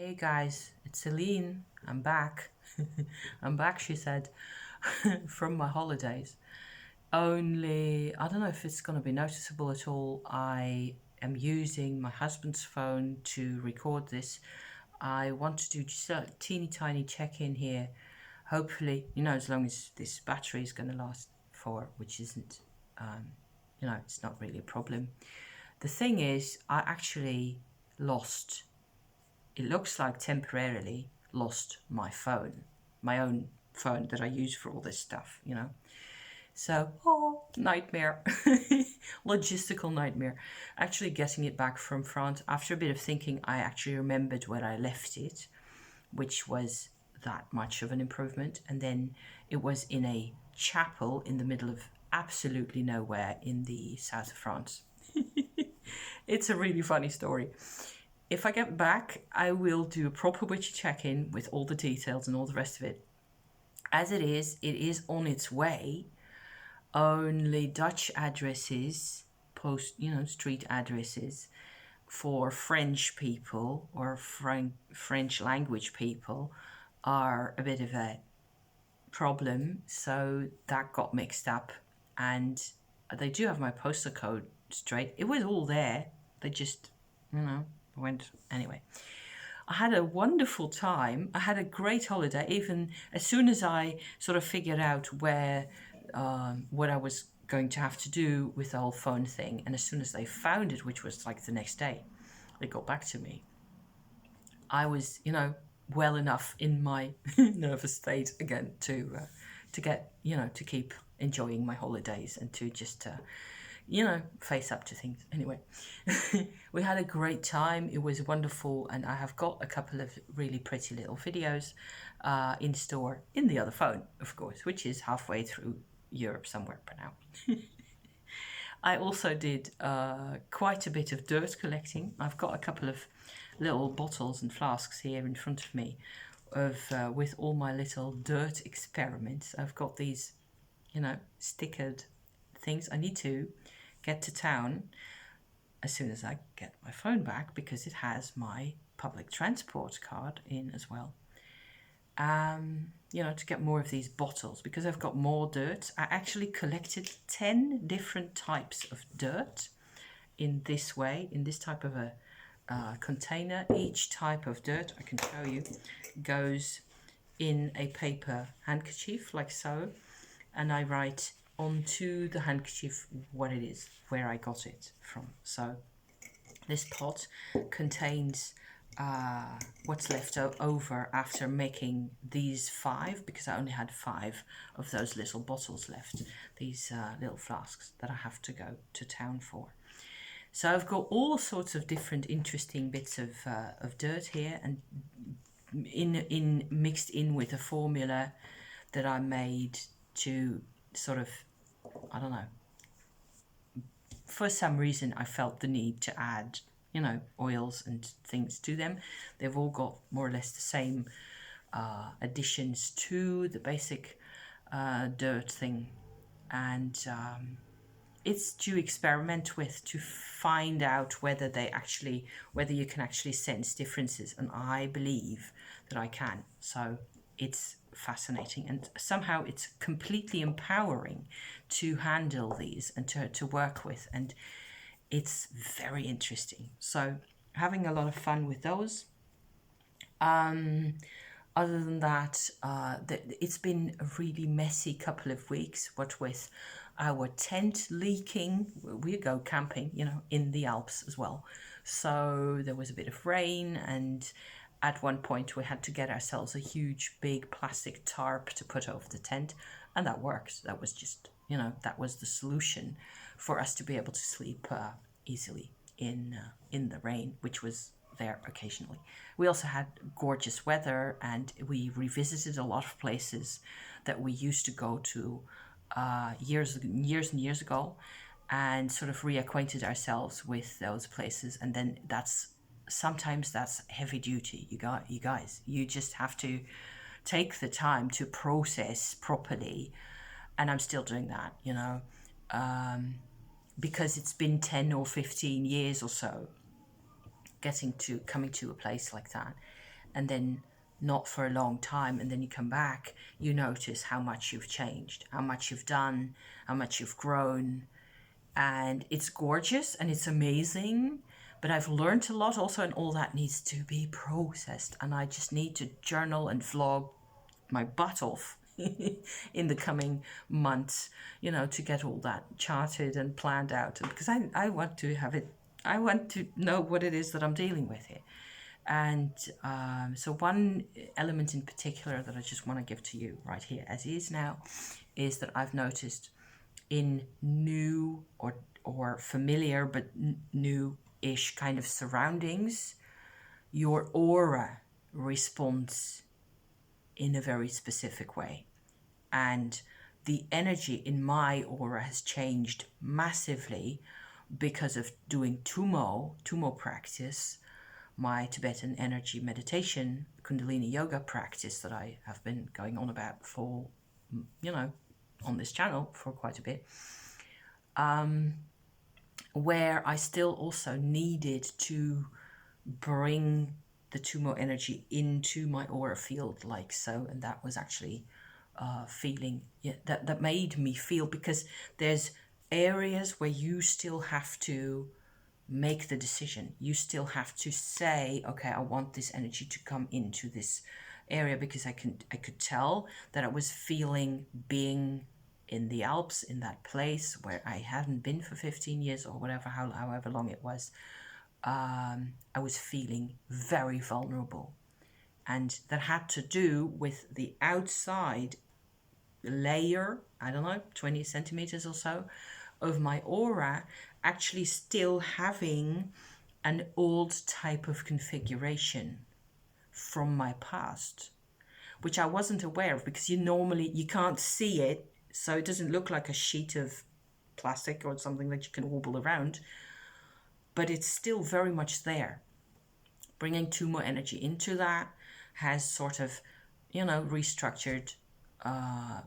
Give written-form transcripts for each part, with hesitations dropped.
Hey guys, it's Celine. I'm back. I'm back, she said, from my holidays. Only, I don't know if it's going to be noticeable at all. I am using my husband's phone to record this. I want to do just a teeny tiny check in here. Hopefully, as long as this battery is going to last for, which isn't, it's not really a problem. The thing is, I actually lost, it looks like temporarily lost my phone, my own phone that I use for all this stuff. So, nightmare. Logistical nightmare. Actually getting it back from France, after a bit of thinking, I actually remembered where I left it, which was that much of an improvement. And then it was in a chapel in the middle of absolutely nowhere in the south of France. It's a really funny story. If I get back, I will do a proper witchy check-in with all the details and all the rest of it. As it is on its way. Only Dutch addresses, street addresses for French people or French language people are a bit of a problem. So that got mixed up, and they do have my postal code straight. It was all there. They just, went anyway. I had a wonderful time. I had a great holiday. Even as soon as I sort of figured out what I was going to have to do with the whole phone thing, and as soon as they found it, which was like the next day, they got back to me. I was, well enough in my nervous state again to get, to keep enjoying my holidays and to just face up to things. Anyway, we had a great time. It was wonderful, and I have got a couple of really pretty little videos in store in the other phone, of course, which is halfway through Europe somewhere by now. I also did quite a bit of dirt collecting. I've got a couple of little bottles and flasks here in front of me of with all my little dirt experiments. I've got these, stickered things. I need to get to town as soon as I get my phone back because it has my public transport card in as well. To get more of these bottles because I've got more dirt. I actually collected 10 different types of dirt in this way, in this type of a container. Each type of dirt, I can show you, goes in a paper handkerchief like so, and I write onto the handkerchief what it is, where I got it from. So this pot contains what's left over after making these 5, because I only had 5 of those little bottles left, these little flasks that I have to go to town for. So I've got all sorts of different interesting bits of dirt here, and in mixed in with a formula that I made to sort of, I don't know, for some reason I felt the need to add oils and things to them. They've all got more or less the same additions to the basic dirt thing, and it's to experiment with to find out whether you can actually sense differences, and I believe that I can. So it's fascinating, and somehow it's completely empowering to handle these and to work with, and it's very interesting. So having a lot of fun with those. Other than that, it's been a really messy couple of weeks, what with our tent leaking. We go camping, in the Alps as well. So there was a bit of rain, and at one point we had to get ourselves a huge big plastic tarp to put over the tent, and that works. That was just, that was the solution for us to be able to sleep easily in the rain, which was there occasionally. We also had gorgeous weather, and we revisited a lot of places that we used to go to years and years ago, and sort of reacquainted ourselves with those places. And then sometimes that's heavy duty. You guys, you just have to take the time to process properly, and I'm still doing that, because it's been 10 or 15 years or so coming to a place like that. and then not for a long time, and then you come back, you notice how much you've changed, how much you've done, how much you've grown. And it's gorgeous and it's amazing. But I've learned a lot also, and all that needs to be processed. And I just need to journal and vlog my butt off in the coming months, to get all that charted and planned out. Because I want to have it, I want to know what it is that I'm dealing with here. And so one element in particular that I just want to give to you right here as is now is that I've noticed in new or familiar but new-ish kind of surroundings, your aura responds in a very specific way. And the energy in my aura has changed massively because of doing Tummo practice, my Tibetan energy meditation, Kundalini yoga practice that I have been going on about for, on this channel for quite a bit, where I still also needed to bring the Tummo energy into my aura field like so. And that was actually feeling, that made me feel, because there's areas where you still have to make the decision. You still have to say, okay, I want this energy to come into this area, because I could tell that I was feeling being in the Alps, in that place where I hadn't been for 15 years or whatever, however long it was. I was feeling very vulnerable. And that had to do with the outside layer, I don't know, 20 centimeters or so, of my aura actually still having an old type of configuration from my past, which I wasn't aware of, because you can't see it, so it doesn't look like a sheet of plastic or something that you can wobble around, but it's still very much there. Bringing Tummo energy into that has sort of, restructured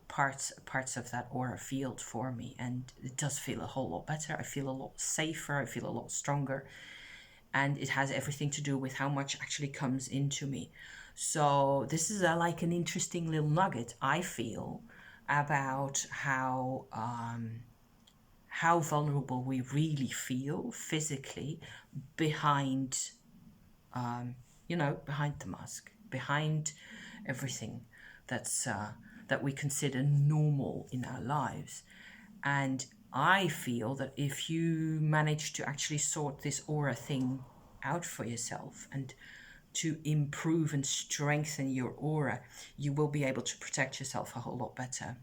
parts of that aura field for me, and it does feel a whole lot better. I feel a lot safer, I feel a lot stronger, and it has everything to do with how much actually comes into me. So this is like an interesting little nugget, I feel, about how vulnerable we really feel physically behind behind the mask, behind everything that we consider normal in our lives. And I feel that if you manage to actually sort this aura thing out for yourself and to improve and strengthen your aura, you will be able to protect yourself a whole lot better.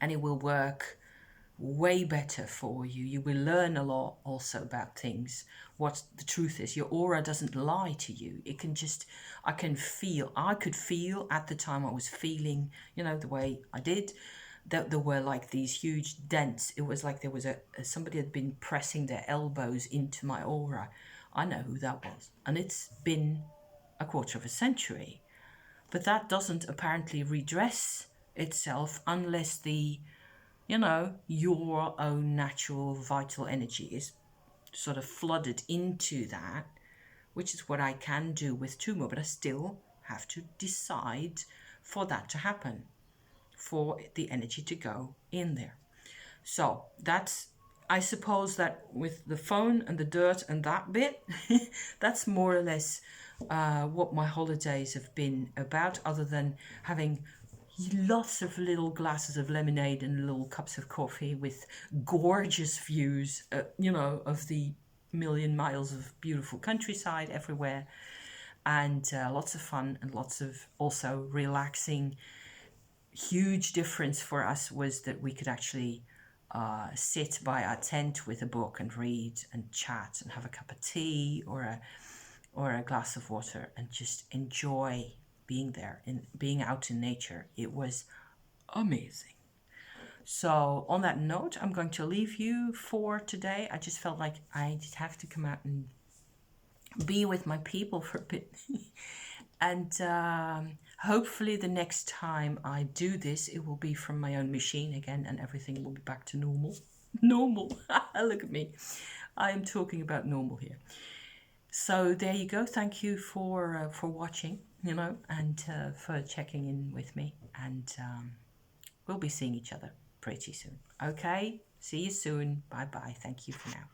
And it will work way better for you. You will learn a lot also about things. What the truth is, your aura doesn't lie to you. It can just, I could feel at the time I was feeling, the way I did, that there were like these huge dents. It was like there was somebody had been pressing their elbows into my aura. I know who that was. And it's been a quarter of a century. But that doesn't apparently redress itself unless your own natural vital energy is sort of flooded into that, which is what I can do with Tummo, but I still have to decide for that to happen, for the energy to go in there. So that's, I suppose that with the phone and the dirt and that bit, that's more or less what my holidays have been about, other than having lots of little glasses of lemonade and little cups of coffee with gorgeous views, of the million miles of beautiful countryside everywhere, and lots of fun and lots of also relaxing. Huge difference for us was that we could actually sit by our tent with a book and read and chat and have a cup of tea or a glass of water and just enjoy being there and being out in nature. It was amazing. So on that note, I'm going to leave you for today. I just felt like I just have to come out and be with my people for a bit. And hopefully the next time I do this, it will be from my own machine again and everything will be back to normal. Normal. Look at me. I am talking about normal here. So there you go. Thank you for watching, and for checking in with me. And we'll be seeing each other pretty soon. Okay. See you soon. Bye bye. Thank you for now.